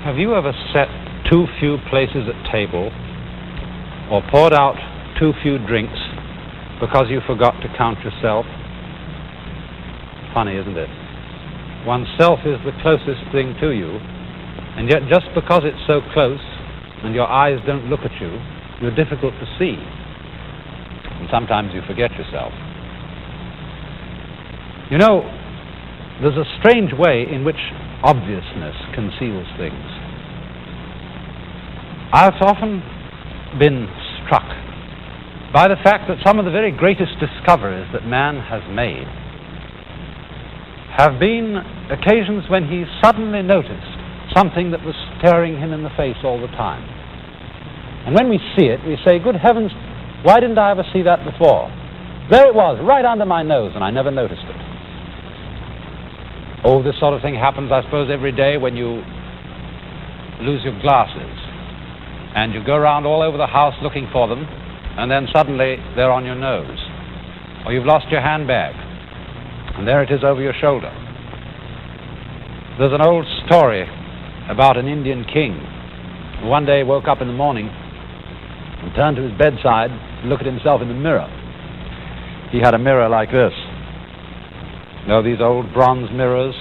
Have you ever set too few places at table or poured out too few drinks because you forgot to count yourself? Funny, isn't it? Oneself is the closest thing to you, and yet just because it's so close and your eyes don't look at you, you're difficult to see. And sometimes you forget yourself. You know, there's a strange way in which obviousness conceals things. I've often been struck by the fact that some of the very greatest discoveries that man has made have been occasions when he suddenly noticed something that was staring him in the face all the time. And when we see it, we say, good heavens, why didn't I ever see that before? There it was, right under my nose, and I never noticed it. Oh, this sort of thing happens, I suppose, every day when you lose your glasses and you go around all over the house looking for them, and then suddenly they're on your nose. Or you've lost your handbag, and there it is over your shoulder. There's an old story about an Indian king who one day woke up in the morning and turned to his bedside to look at himself in the mirror. He had a mirror like this. You know, these old bronze mirrors,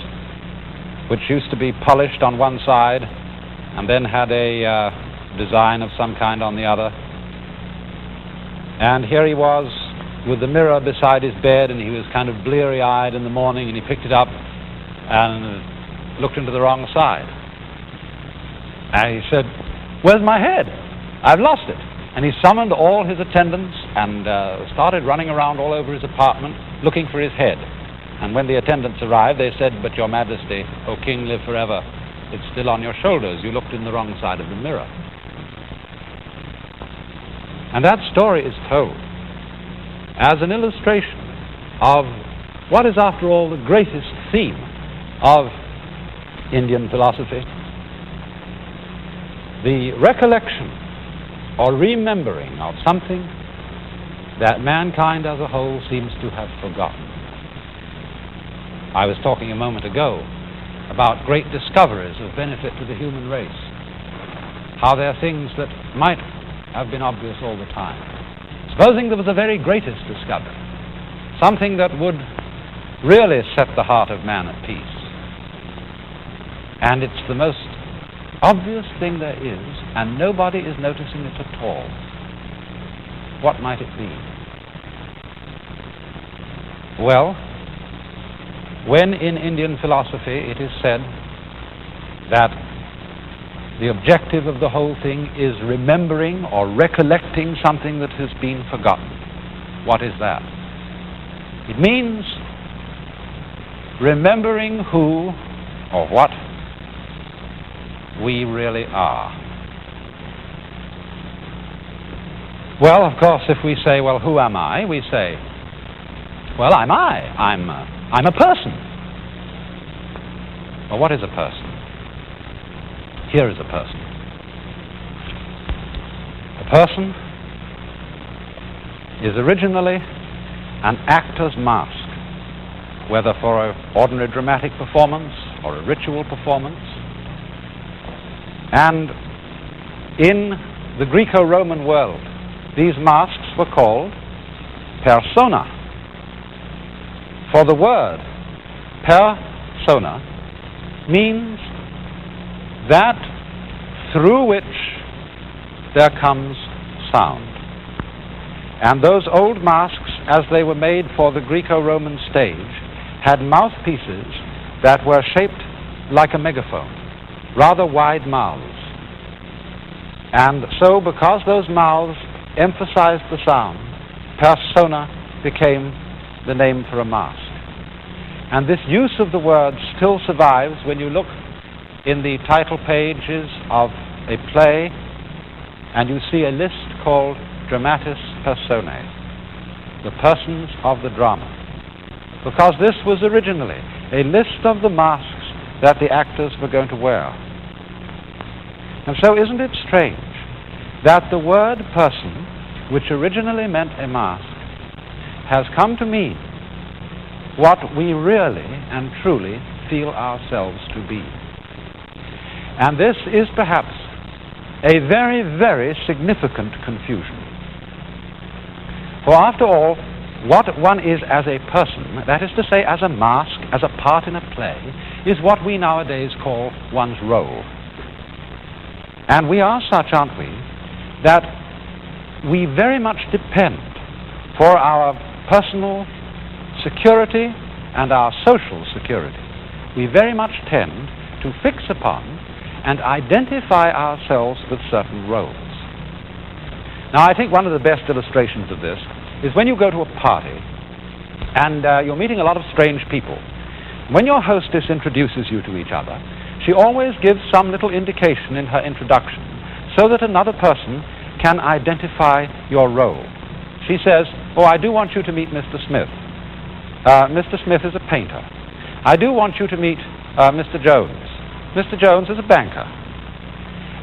which used to be polished on one side and then had a design of some kind on the other. And here he was with the mirror beside his bed, and he was kind of bleary-eyed in the morning, and he picked it up and looked into the wrong side. And he said, "Where's my head? I've lost it." And he summoned all his attendants and started running around all over his apartment looking for his head. And when the attendants arrived, they said, "But Your Majesty, O King, live forever, it's still on your shoulders. You looked in the wrong side of the mirror." And that story is told as an illustration of what is, after all, the greatest theme of Indian philosophy: the recollection or remembering of something that mankind as a whole seems to have forgotten. I was talking a moment ago about great discoveries of benefit to the human race, how there are things that might have been obvious all the time. Supposing there was a very greatest discovery, something that would really set the heart of man at peace, and it's the most obvious thing there is, and nobody is noticing it at all. What might it be? Well, when in Indian philosophy it is said that the objective of the whole thing is remembering or recollecting something that has been forgotten, what is that? It means remembering who or what we really are. Well, of course, if we say, well, who am I? We say, well, I'm a person. Well, what is a person? Here is a person. A person is originally an actor's mask, whether for an ordinary dramatic performance or a ritual performance. And in the Greco-Roman world, these masks were called persona. For the word persona means that through which there comes sound. And those old masks, as they were made for the Greco-Roman stage, had mouthpieces that were shaped like a megaphone, rather wide mouths. And so, because those mouths emphasized the sound, persona became the name for a mask. And this use of the word still survives when you look in the title pages of a play and you see a list called Dramatis Personae, the persons of the drama. Because this was originally a list of the masks that the actors were going to wear. And so isn't it strange that the word person, which originally meant a mask, has come to mean what we really and truly feel ourselves to be. And this is perhaps a very, very significant confusion. For after all, what one is as a person, that is to say as a mask, as a part in a play, is what we nowadays call one's role. And we are such, aren't we, that we very much depend for our personal security and our social security. We very much tend to fix upon and identify ourselves with certain roles. Now, I think one of the best illustrations of this is when you go to a party and you're meeting a lot of strange people. When your hostess introduces you to each other, she always gives some little indication in her introduction so that another person can identify your role. She says, "Oh, I do want you to meet Mr. Smith. Mr. Smith is a painter. I do want you to meet Mr. Jones. Mr. Jones is a banker."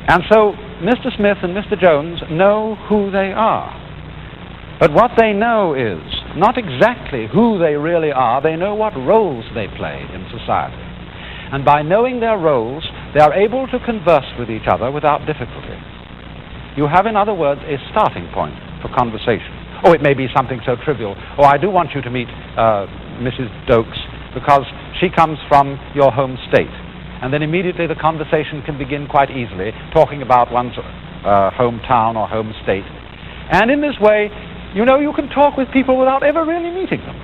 And so Mr. Smith and Mr. Jones know who they are. But what they know is not exactly who they really are. They know what roles they play in society. And by knowing their roles, they are able to converse with each other without difficulty. You have, in other words, a starting point for conversation. Oh, it may be something so trivial. Oh, I do want you to meet Mrs. Dokes because she comes from your home state. And then immediately the conversation can begin quite easily, talking about one's hometown or home state. And in this way, you know, you can talk with people without ever really meeting them.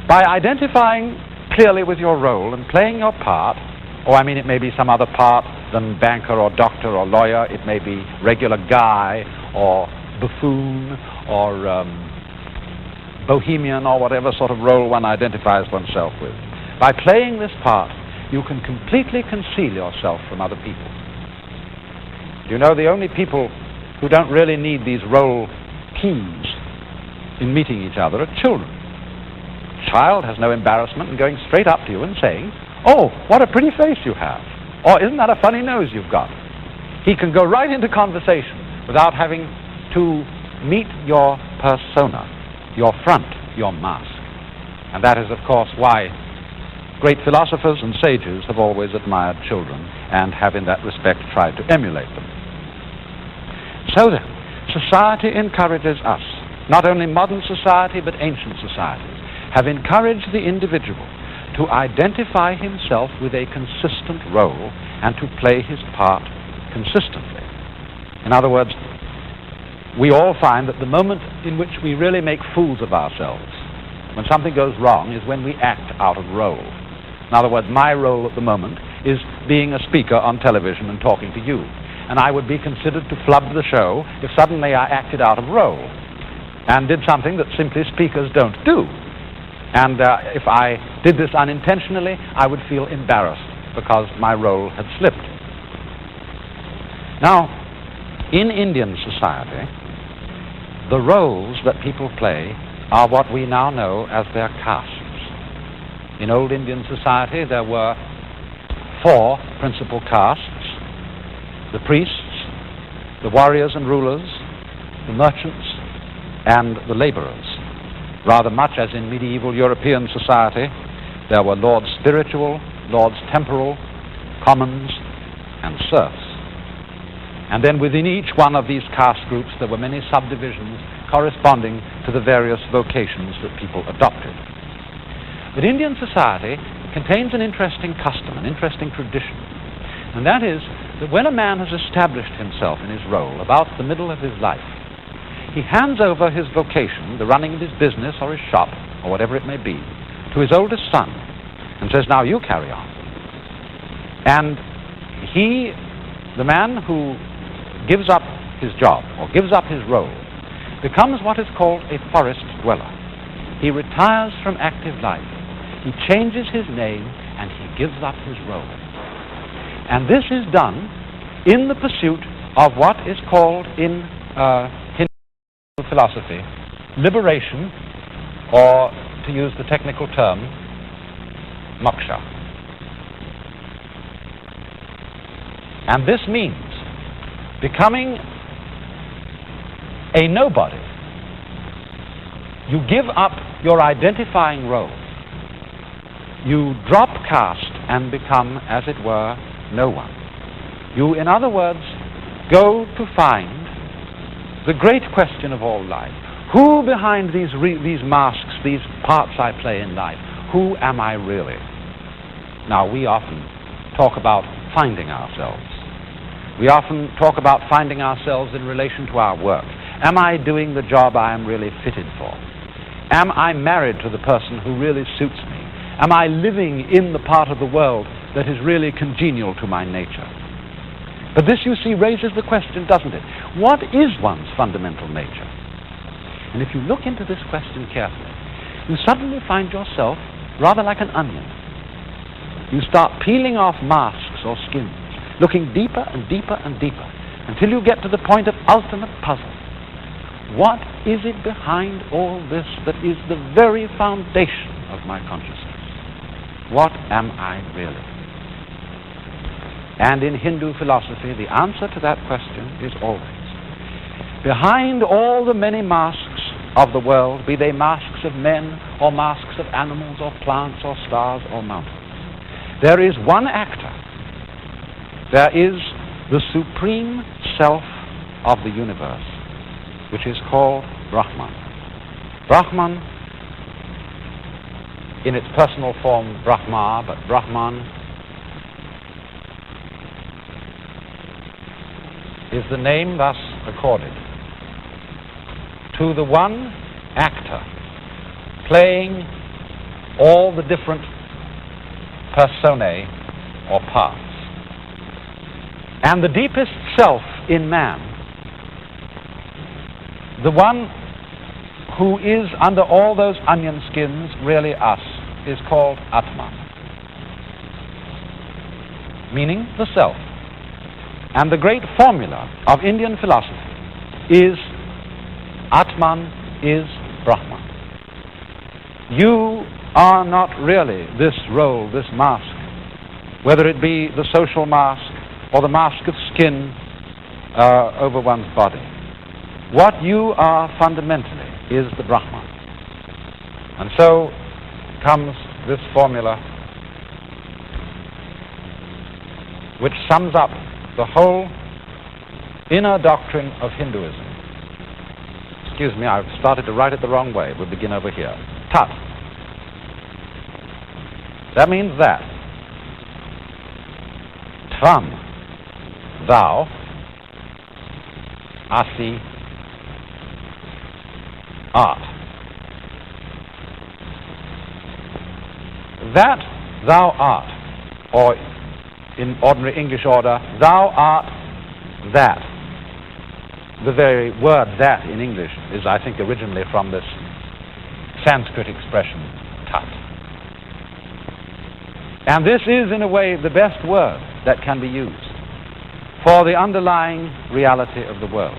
By identifying clearly with your role and playing your part, or I mean it may be some other part than banker or doctor or lawyer, it may be regular guy or buffoon or bohemian or whatever sort of role one identifies oneself with. By playing this part, you can completely conceal yourself from other people. You know, the only people who don't really need these role keys in meeting each other are children. A child has no embarrassment in going straight up to you and saying, "Oh, what a pretty face you have," or "Isn't that a funny nose you've got?" He can go right into conversation without having to meet your persona, your front, your mask. And that is, of course, why great philosophers and sages have always admired children and have in that respect tried to emulate them. So then, society encourages us, not only modern society but ancient societies, have encouraged the individual to identify himself with a consistent role and to play his part consistently. In other words, we all find that the moment in which we really make fools of ourselves, when something goes wrong, is when we act out of role. In other words, my role at the moment is being a speaker on television and talking to you. And I would be considered to flub the show if suddenly I acted out of role and did something that simply speakers don't do. And if I did this unintentionally, I would feel embarrassed because my role had slipped. Now, in Indian society, the roles that people play are what we now know as their castes. In old Indian society, there were 4 principal castes: the priests, the warriors and rulers, the merchants, and the laborers. Rather much as in medieval European society, there were lords spiritual, lords temporal, commons, and serfs. And then within each one of these caste groups, there were many subdivisions corresponding to the various vocations that people adopted. But Indian society contains an interesting custom, an interesting tradition, and that is that when a man has established himself in his role about the middle of his life, he hands over his vocation, the running of his business or his shop, or whatever it may be, to his oldest son, and says, "Now you carry on." And he, the man who gives up his job, or gives up his role, becomes what is called a forest dweller. He retires from active life. He changes his name, and he gives up his role. And this is done in the pursuit of what is called in Hindu philosophy liberation, or to use the technical term, moksha. And this means becoming a nobody. You give up your identifying role. You drop caste and become, as it were, no one. You, in other words, go to find the great question of all life. Who behind these masks, these parts I play in life, who am I really? Now, we often talk about finding ourselves. We often talk about finding ourselves in relation to our work. Am I doing the job I am really fitted for? Am I married to the person who really suits me? Am I living in the part of the world that is really congenial to my nature? But this, you see, raises the question, doesn't it? What is one's fundamental nature? And if you look into this question carefully, you suddenly find yourself rather like an onion. You start peeling off masks or skins, looking deeper and deeper and deeper, until you get to the point of ultimate puzzle. What is it behind all this that is the very foundation of my consciousness? What am I really? And in Hindu philosophy, the answer to that question is always, behind all the many masks of the world, be they masks of men or masks of animals or plants or stars or mountains, there is one actor. There is the supreme self of the universe, which is called Brahman. Brahman, in its personal form Brahma, but Brahman is the name thus accorded to the one actor playing all the different personae or parts. And the deepest self in man, the one who is under all those onion skins really us, is called Atman, meaning the self. And the great formula of Indian philosophy is Atman is Brahman. You are not really this role, this mask, whether it be the social mask or the mask of skin over one's body. What you are fundamentally is the Brahman. And so comes this formula which sums up the whole inner doctrine of Hinduism. Excuse me, I've started to write it the wrong way. We'll begin over here. Tat. That means that. Tvam, thou, asi, art. That thou art, or in ordinary English order, thou art that. The very word that in English is, I think, originally from this Sanskrit expression, tat. And this is, in a way, the best word that can be used for the underlying reality of the world.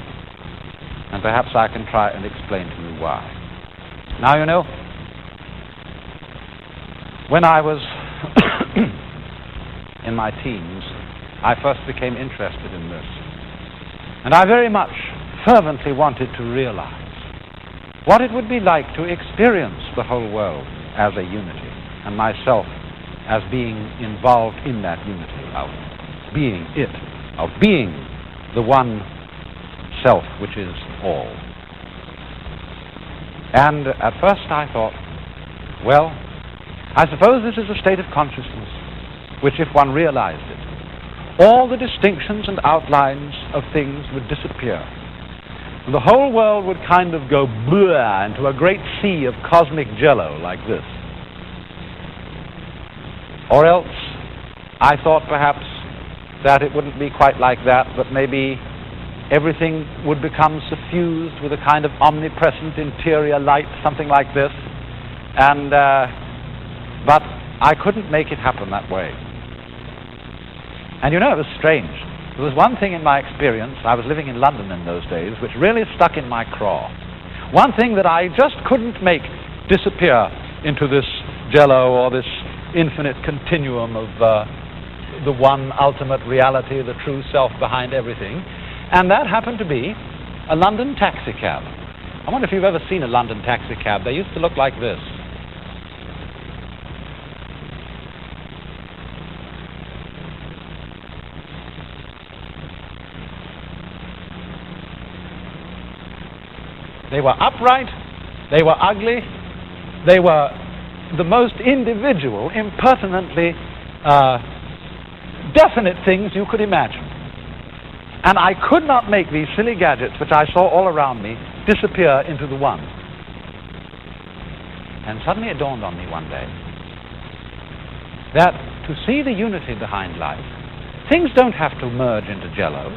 And perhaps I can try and explain to you why. Now, you know, when I was in my teens, I first became interested in this. And I very much fervently wanted to realize what it would be like to experience the whole world as a unity, and myself as being involved in that unity, of being it, of being the one self which is all. And at first I thought, well, I suppose this is a state of consciousness which, if one realized it, all the distinctions and outlines of things would disappear. The whole world would kind of go blah into a great sea of cosmic jello like this. Or else, I thought perhaps that it wouldn't be quite like that, but maybe everything would become suffused with a kind of omnipresent interior light, something like this. And but I couldn't make it happen that way. And you know, it was strange. There was one thing in my experience, I was living in London in those days, which really stuck in my craw. One thing that I just couldn't make disappear into this jello or this infinite continuum of the one ultimate reality, the true self behind everything. And that happened to be a London taxi cab. I wonder if you've ever seen a London taxi cab. They used to look like this. They were upright, they were ugly, they were the most individual, impertinently definite things you could imagine. And I could not make these silly gadgets, which I saw all around me, disappear into the one. And suddenly it dawned on me one day that to see the unity behind life, things don't have to merge into jello.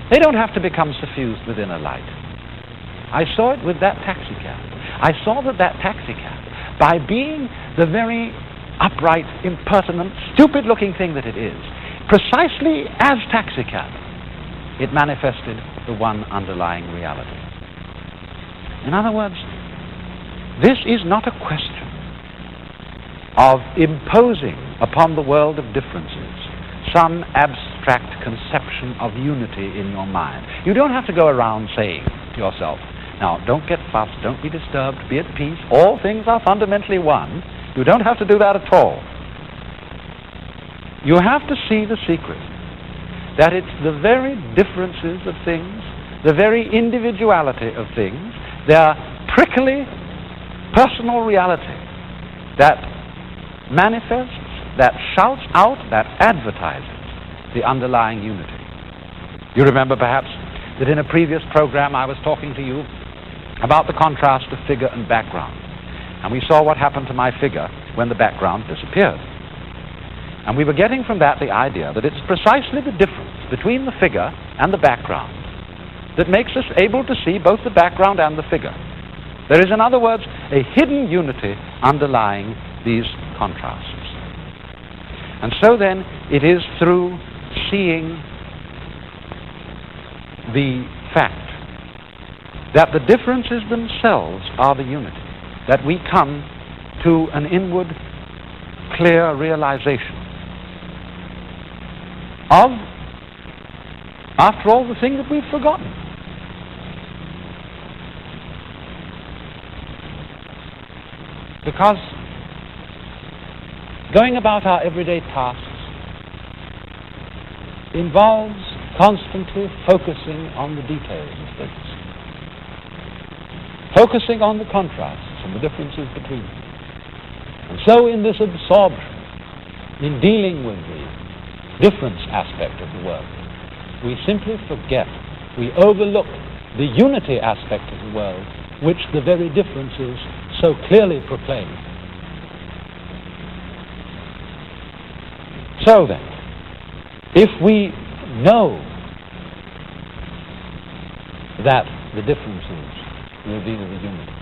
They don't have to become suffused within a light. I saw it with that taxicab. I saw that taxicab, by being the very upright, impertinent, stupid-looking thing that it is, precisely as taxicab, it manifested the one underlying reality. In other words, this is not a question of imposing upon the world of differences some abstract conception of unity in your mind. You don't have to go around saying to yourself, now, don't get fussed, don't be disturbed, be at peace, all things are fundamentally one. You don't have to do that at all. You have to see the secret, that it's the very differences of things, the very individuality of things, their prickly personal reality that manifests, that shouts out, that advertises the underlying unity. You remember perhaps that in a previous program I was talking to you about the contrast of figure and background. And we saw what happened to my figure when the background disappeared. And we were getting from that the idea that it's precisely the difference between the figure and the background that makes us able to see both the background and the figure. There is, in other words, a hidden unity underlying these contrasts. And so then, it is through seeing the fact that the differences themselves are the unity that we come to an inward, clear realization of, after all, the thing that we've forgotten. Because going about our everyday tasks involves constantly focusing on the details of things, focusing on the contrasts and the differences between them. And so in this absorption, in dealing with the difference aspect of the world, we simply forget, we overlook the unity aspect of the world, which the very differences so clearly proclaim. So then, if we know that the differences reveal the unity,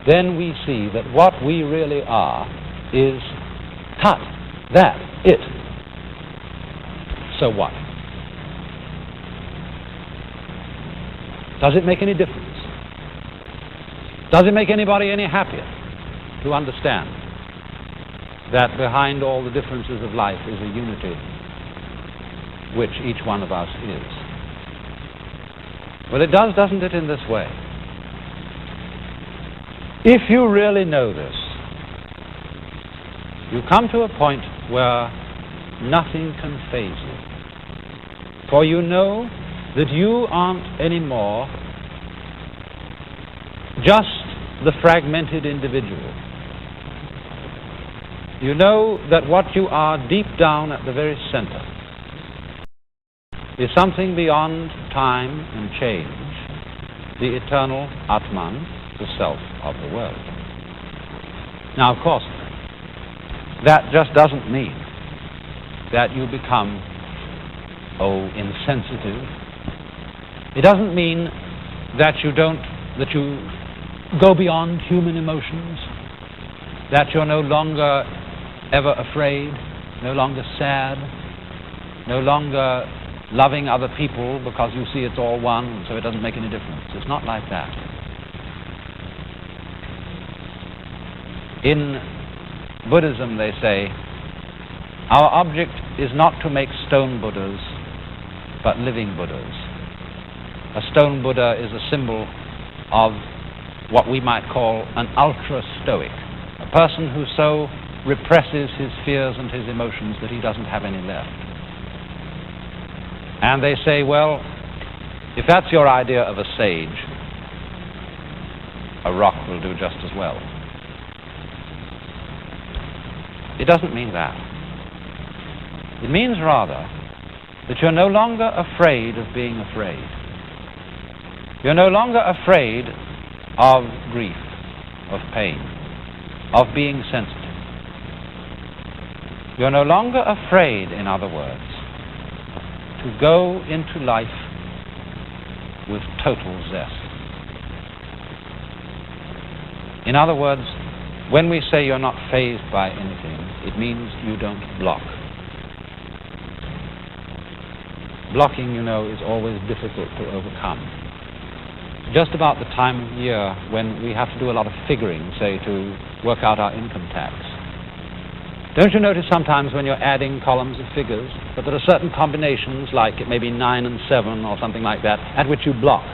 then we see that what we really are is hut, that, it. So what? Does it make any difference? Does it make anybody any happier to understand that behind all the differences of life is a unity which each one of us is? Well, it does, doesn't it, in this way? If you really know this, you come to a point where nothing can faze you. For you know that you aren't anymore just the fragmented individual. You know that what you are deep down at the very center is something beyond time and change, the eternal Atman, the self of the world. Now, of course, that just doesn't mean that you become, insensitive. It doesn't mean that you go beyond human emotions, that you're no longer ever afraid, no longer sad, no longer loving other people because you see it's all one, and so it doesn't make any difference. It's not like that. In Buddhism, they say, our object is not to make stone Buddhas, but living Buddhas. A stone Buddha is a symbol of what we might call an ultra-stoic, a person who so represses his fears and his emotions that he doesn't have any left. And they say, well, if that's your idea of a sage, a rock will do just as well. It doesn't mean that. It means rather that you're no longer afraid of being afraid. You're no longer afraid of grief, of pain, of being sensitive. You're no longer afraid, in other words, to go into life with total zest. In other words, when we say you're not fazed by anything, it means you don't block. Blocking, you know, is always difficult to overcome. Just about the time of year when we have to do a lot of figuring, say, to work out our income tax. Don't you notice sometimes when you're adding columns of figures that there are certain combinations, like it may be 9 and 7 or something like that, at which you block?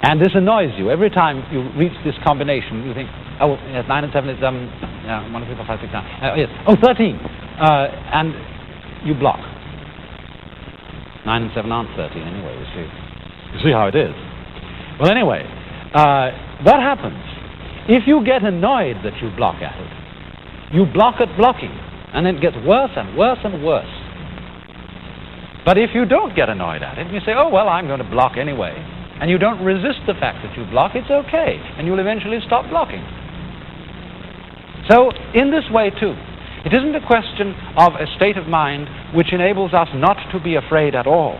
And this annoys you. Every time you reach this combination, you think, oh, yes, 9 and 7 is, 1, 2, 3, 4, 5, 6, 9. Yes, oh, 13. And you block. 9 and 7 aren't 13 anyway, you see. You see how it is. Well, anyway, what happens? If you get annoyed that you block at it, you block at blocking, and then it gets worse and worse and worse. But if you don't get annoyed at it, you say, oh, well, I'm going to block anyway, and you don't resist the fact that you block, it's okay, and you'll eventually stop blocking. So, in this way, too, it isn't a question of a state of mind which enables us not to be afraid at all,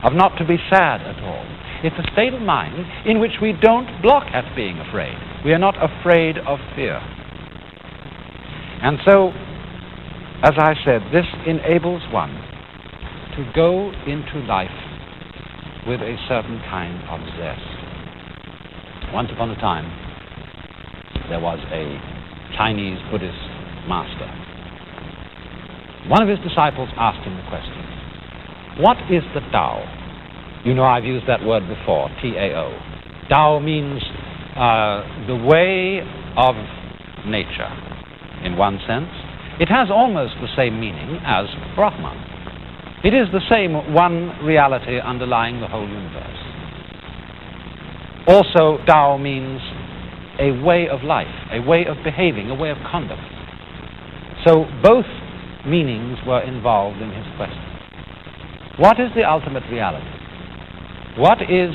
of not to be sad at all. It's a state of mind in which we don't block at being afraid. We are not afraid of fear. And so, as I said, this enables one to go into life with a certain kind of zest. Once upon a time, there was a Chinese Buddhist master. One of his disciples asked him the question, what is the Tao? You know, I've used that word before, T-A-O. Tao means the way of nature, in one sense. It has almost the same meaning as Brahman. It is the same one reality underlying the whole universe. Also, Tao means a way of life, a way of behaving, a way of conduct. So both meanings were involved in his question. What is the ultimate reality? What is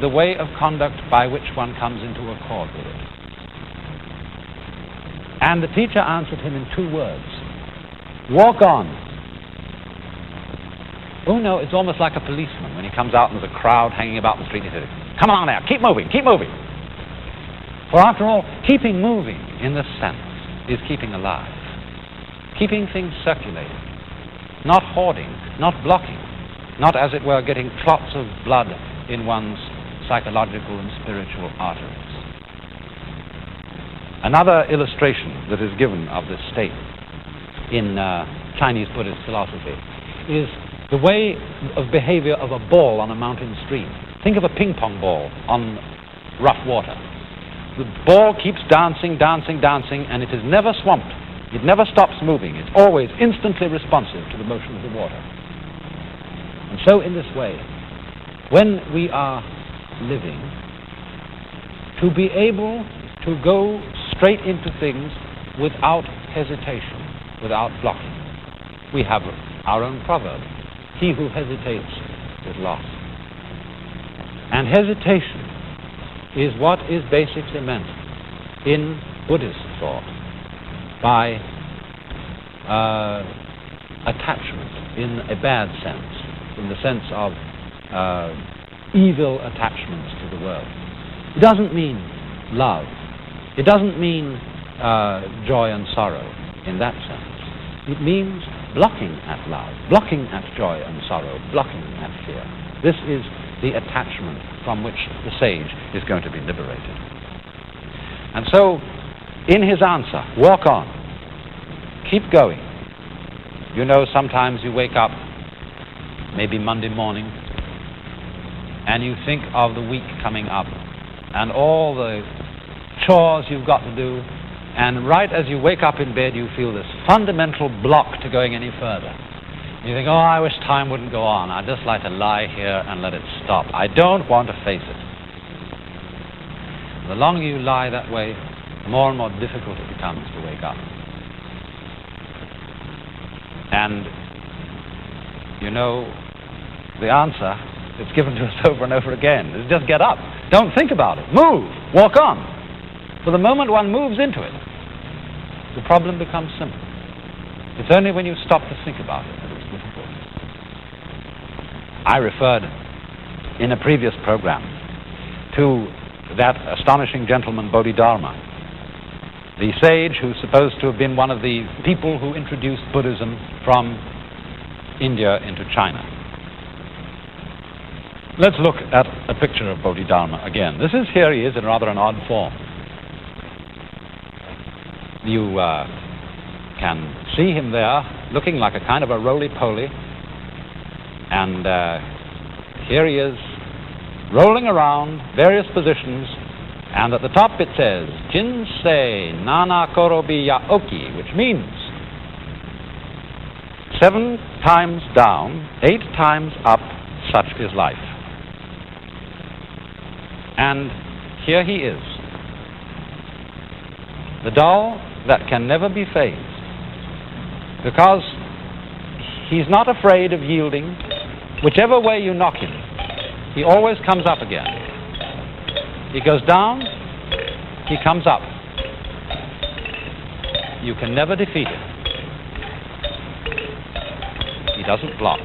the way of conduct by which one comes into accord with it? And the teacher answered him in 2 words. Walk on. Oh no, it's almost like a policeman when he comes out and there's a crowd hanging about the street. He says, come on now, keep moving, keep moving. For after all, keeping moving in this sense is keeping alive. Keeping things circulating. Not hoarding, not blocking. Not, as it were, getting clots of blood in one's psychological and spiritual arteries. Another illustration that is given of this state in Chinese Buddhist philosophy is the way of behavior of a ball on a mountain stream. Think of a ping pong ball on rough water. The ball keeps dancing, dancing, dancing, and it is never swamped. It never stops moving. It's always instantly responsive to the motion of the water. And so in this way, when we are living, to be able to go straight into things without hesitation, without blocking. We have our own proverb, he who hesitates is lost. And hesitation is what is basically meant in Buddhist thought by attachment in a bad sense, in the sense of evil attachments to the world. It doesn't mean love. It doesn't mean joy and sorrow in that sense. It means blocking at love, blocking at joy and sorrow, blocking at fear. This is the attachment from which the sage is going to be liberated. And so, in his answer, walk on, keep going. You know, sometimes you wake up, maybe Monday morning, and you think of the week coming up, and all the chores you've got to do, and right as you wake up in bed, you feel this fundamental block to going any further. You think, oh, I wish time wouldn't go on. I'd just like to lie here and let it stop. I don't want to face it. The longer you lie that way, the more and more difficult it becomes to wake up. And you know, the answer that's given to us over and over again is just get up. Don't think about it. Move. Walk on. For the moment one moves into it, the problem becomes simple. It's only when you stop to think about it that it's difficult. I referred in a previous program to that astonishing gentleman Bodhidharma, the sage who's supposed to have been one of the people who introduced Buddhism from India into China. Let's look at a picture of Bodhidharma again. Here he is in rather an odd form. You can see him there looking like a kind of a roly-poly, and here he is rolling around various positions, and at the top it says Jinsei Nana Korobi Yaoki, which means 7 times down, 8 times up, such is life. And here he is, the doll that can never be phased, because he's not afraid of yielding. Whichever way you knock him, he always comes up again. He goes down, he comes up. You can never defeat him. He doesn't block.